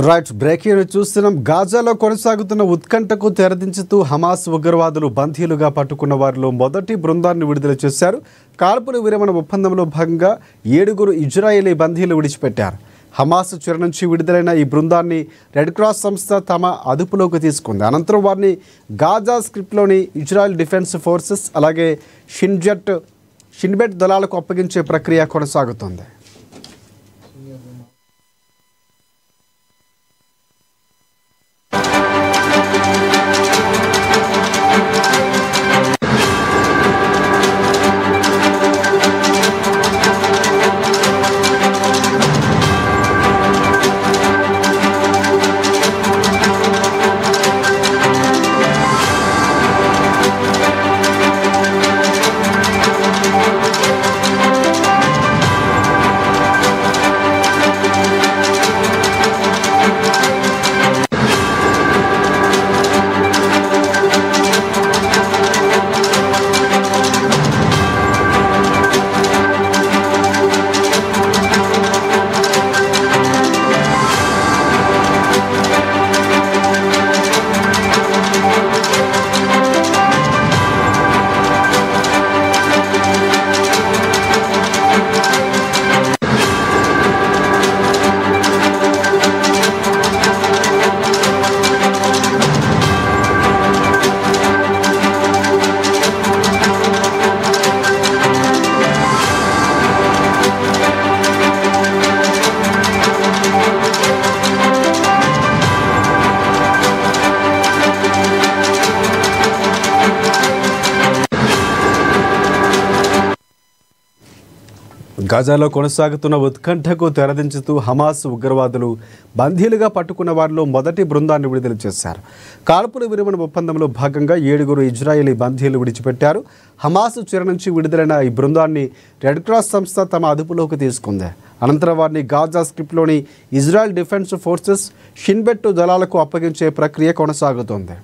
Right breaking చూస్తున్నాం. గాజాలో కొనసాగుతున్న ఉత్కంఠకు తెరదించుతూ Hamas ఉగ్రవాదులు బందీలుగా పట్టుకున్న వారిలో మొదటి బృందాన్ని విడుదల చేశారు. కాల్పుల విరమణ ఒప్పందంలో భాగంగా 7 ఇజ్రాయేలీ బందీలు విడిచిపెట్టారు. హమాస్ చెర నుంచి విడుదలైన ఈ బృందాన్ని రెడ్ క్రాస్ సంస్థ తమ అదుపులోకి తీసుకుంది. అనంతరం వారిని గాజా స్క్రిప్ట్లోని ఇజ్రాయెల్ డిఫెన్స్ ఫోర్సెస్ అలాగే షిన్బెట్ దళాలకు అప్పగించే ప్రక్రియ కొనసాగుతుంది. గాజాలో కొనసాగుతున్న ఉత్కంఠకు తెరదించుతూ హమాస్ ఉగ్రవాదులు బందీలుగా పట్టుకున్న వారిలో మొదటి బృందాన్ని విడుదల చేశారు. కాల్పుల విరమణ ఒప్పందంలో భాగంగా 7 ఇజ్రాయేలీ బందీలు విడిచిపెట్టారు. హమాస్ చెర నుంచి విడుదలైన ఈ బృందాన్ని రెడ్ క్రాస్ సంస్థ తమ అదుపులోకి తీసుకుంది. అనంతరం వారిని గాజా స్క్రిప్ట్లోని ఇజ్రాయెల్ డిఫెన్స్ ఫోర్సెస్ షిన్బెట్ దళాలకు అప్పగించే ప్రక్రియ కొనసాగుతోంది.